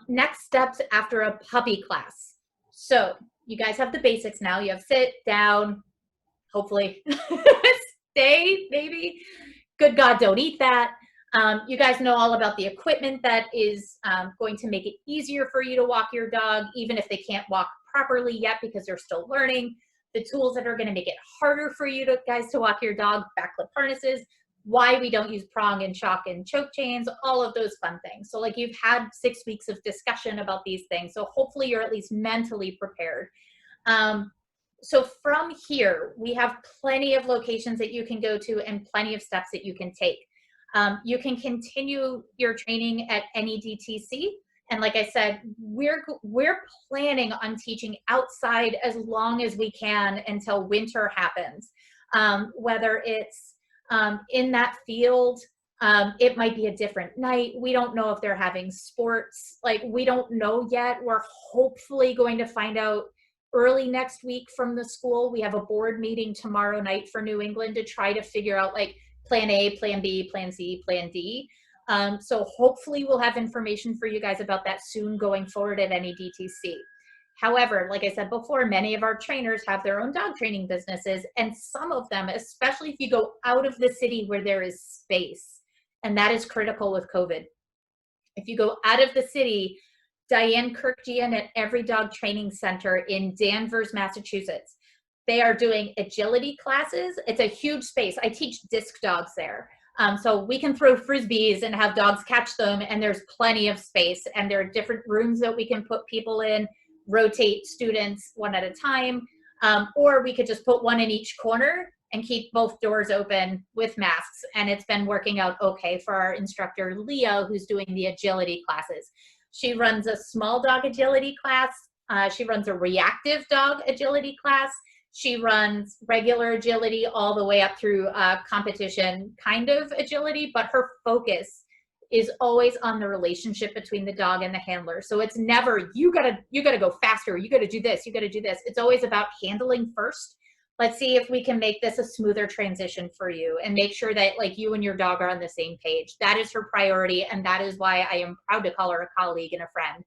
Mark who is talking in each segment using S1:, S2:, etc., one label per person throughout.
S1: Next steps after a puppy class. So you guys have the basics now. You have sit, down, hopefully stay, maybe. Good God, don't eat that. You guys know all about the equipment that is going to make it easier for you to walk your dog, even if they can't walk properly yet because they're still learning. The tools that are going to make it harder for you guys to walk your dog, backclip harnesses, why we don't use prong and shock and choke chains, all of those fun things. So like you've had 6 weeks of discussion about these things. So hopefully you're at least mentally prepared. So from here, we have plenty of locations that you can go to and plenty of steps that you can take. You can continue your training at NEDTC. And like I said, we're planning on teaching outside as long as we can until winter happens. Whether it's in that field, it might be a different night. We don't know if they're having sports. Like, we don't know yet. We're hopefully going to find out early next week from the school. We have a board meeting tomorrow night for New England to try to figure out like plan A, plan B, plan C, plan D. So hopefully we'll have information for you guys about that soon going forward at NEDTC. However, like I said before, many of our trainers have their own dog training businesses, and some of them, especially if you go out of the city where there is space, and that is critical with COVID. If you go out of the city, Diane Kirkjian at Every Dog Training Center in Danvers, Massachusetts, they are doing agility classes. It's a huge space. I teach disc dogs there. So we can throw Frisbees and have dogs catch them, and there's plenty of space, and there are different rooms that we can put people in, rotate students one at a time, or we could just put one in each corner and keep both doors open with masks. And it's been working out okay for our instructor, Leah, who's doing the agility classes. She runs a small dog agility class. She runs a reactive dog agility class. She runs regular agility all the way up through competition kind of agility, but her focus is always on the relationship between the dog and the handler. So it's never, you gotta go faster, you gotta do this, you gotta do this. It's always about handling first. Let's see if we can make this a smoother transition for you and make sure that like you and your dog are on the same page. That is her priority, and that is why I am proud to call her a colleague and a friend.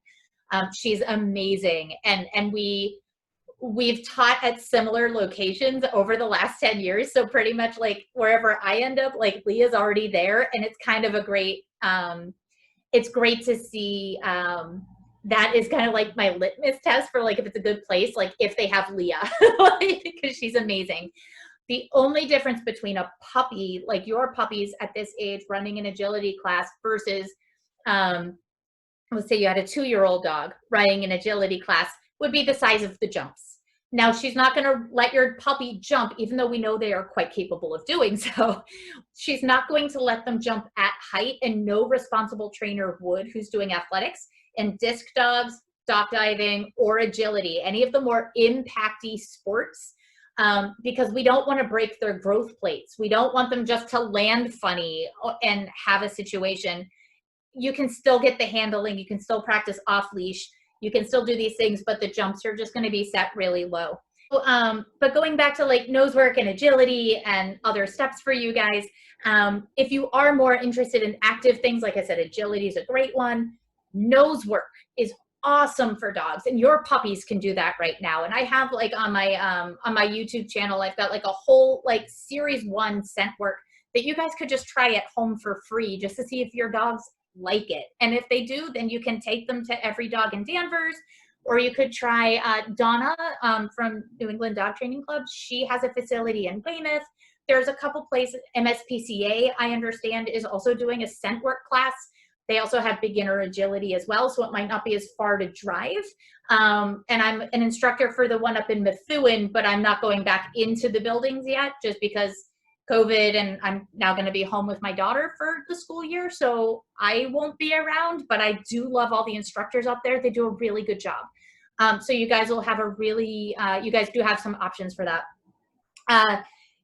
S1: She's amazing, and we've taught at similar locations over the last 10 years. So pretty much like wherever I end up, like Leah's already there, and it's kind of a great, it's great to see. That is kind of like my litmus test for like if it's a good place, like if they have Leah, because she's amazing. The only difference between a puppy, like your puppies at this age running an agility class versus, let's say you had a 2-year-old dog running an agility class, would be the size of the jumps. Now, she's not going to let your puppy jump, even though we know they are quite capable of doing so. She's not going to let them jump at height, and no responsible trainer would who's doing athletics. And disc dogs, dock diving, or agility, any of the more impacty sports, because we don't want to break their growth plates. We don't want them just to land funny and have a situation. You can still get the handling. You can still practice off leash. You can still do these things, but the jumps are just going to be set really low. But going back to like nose work and agility and other steps for you guys, if you are more interested in active things, like I said, agility is a great one. Nose work is awesome for dogs, and your puppies can do that right now. And I have like on my YouTube channel, I've got like a whole like series 1 scent work that you guys could just try at home for free just to see if your dogs like it. And if they do, then you can take them to Every Dog in Danvers, or you could try Donna from New England Dog Training Club. She has a facility in Weymouth. There's a couple places. MSPCA, I understand, is also doing a scent work class. They also have beginner agility as well, so it might not be as far to drive. And I'm an instructor for the one up in Methuen, but I'm not going back into the buildings yet just because COVID, and I'm now going to be home with my daughter for the school year, so I won't be around, but I do love all the instructors up there. They do a really good job. So you guys will have a really, you guys do have some options for that.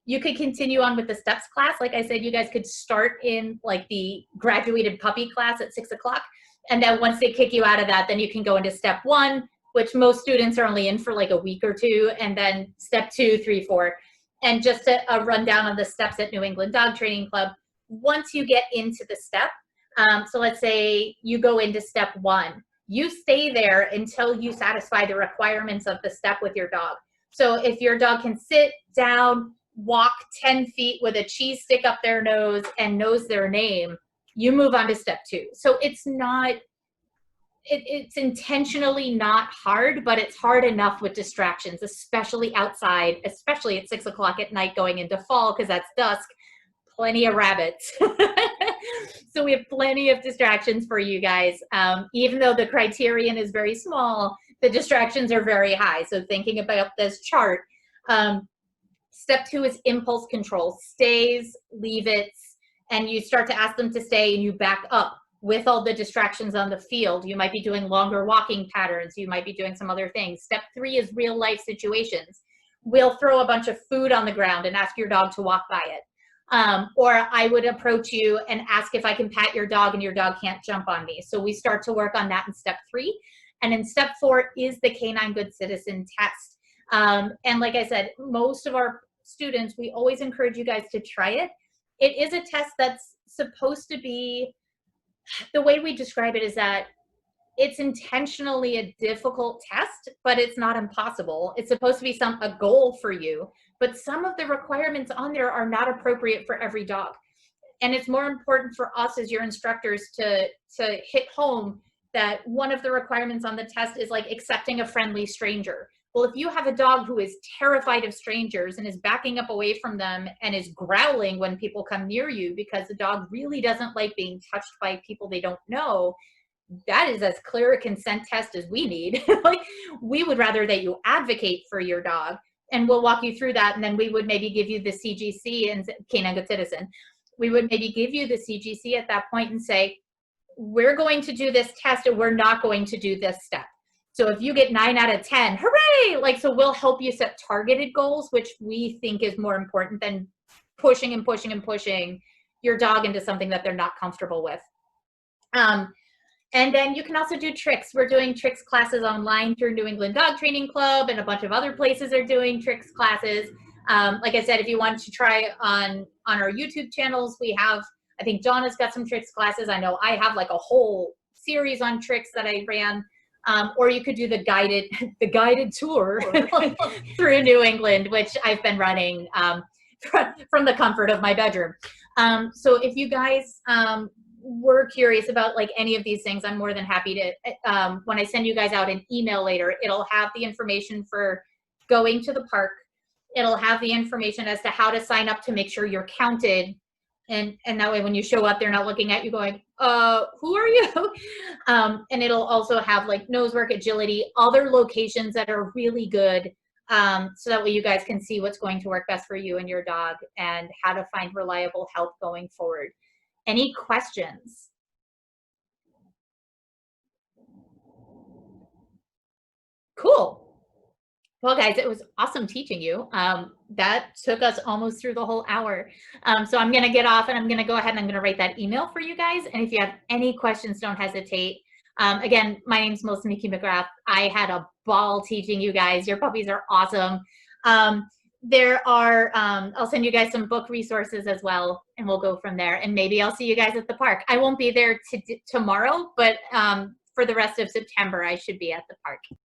S1: You could continue on with the steps class. Like I said, you guys could start in like the graduated puppy class at 6 o'clock. And then once they kick you out of that, then you can go into step 1, which most students are only in for like a week or 2. And then step 2, 3, 4. And just a rundown of the steps at New England Dog Training Club. Once you get into the step, so let's say you go into step 1. you stay there until you satisfy the requirements of the step with your dog. So if your dog can sit down, walk 10 feet with a cheese stick up their nose and knows their name, you move on to step 2. So it's not, it's intentionally not hard, but it's hard enough with distractions, especially outside, especially at 6 o'clock at night going into fall, because that's dusk, plenty of rabbits. So we have plenty of distractions for you guys. Even though the criterion is very small, the distractions are very high. So thinking about this chart, step 2 is impulse control, stays, leave it, and you start to ask them to stay and you back up with all the distractions on the field. You might be doing longer walking patterns. You might be doing some other things. Step 3 is real life situations. We'll throw a bunch of food on the ground and ask your dog to walk by it. Or I would approach you and ask if I can pat your dog and your dog can't jump on me. So we start to work on that in step 3. And in step 4 is the Canine Good Citizen test. And like I said, most of our students, we always encourage you guys to try it. It is a test that's supposed to be, the way we describe it is that it's intentionally a difficult test, but it's not impossible. It's supposed to be a goal for you, but some of the requirements on there are not appropriate for every dog. And it's more important for us as your instructors to hit home that one of the requirements on the test is like accepting a friendly stranger. Well, if you have a dog who is terrified of strangers and is backing up away from them and is growling when people come near you because the dog really doesn't like being touched by people they don't know, that is as clear a consent test as we need. Like, we would rather that you advocate for your dog, and we'll walk you through that. And then we would maybe give you the CGC and Canine Good Citizen. We would maybe give you the CGC at that point and say, we're going to do this test and we're not going to do this step. So if you get 9 out of 10, hooray! Like, so we'll help you set targeted goals, which we think is more important than pushing and pushing and pushing your dog into something that they're not comfortable with. And then you can also do tricks. We're doing tricks classes online through New England Dog Training Club, and a bunch of other places are doing tricks classes. Like I said, if you want to try on our YouTube channels, we have, I think John has got some tricks classes. I know I have like a whole series on tricks that I ran. Or you could do the guided tour through New England, which I've been running from the comfort of my bedroom. So if you guys were curious about like any of these things, I'm more than happy to, when I send you guys out an email later, it'll have the information for going to the park. It'll have the information as to how to sign up to make sure you're counted. And that way when you show up, they're not looking at you going, who are you? And it'll also have like nose work, agility, other locations that are really good. So that way you guys can see what's going to work best for you and your dog and how to find reliable help going forward. Any questions? Cool. Well, guys, it was awesome teaching you. That took us almost through the whole hour. So I'm going to get off and I'm going to go ahead and I'm going to write that email for you guys. And if you have any questions, don't hesitate. Again, my name's mccue-mcgrath. I had a ball teaching you guys. Your puppies are awesome. There are, I'll send you guys some book resources as well, and we'll go from there. And maybe I'll see you guys at the park. I won't be there tomorrow, but for the rest of September, I should be at the park.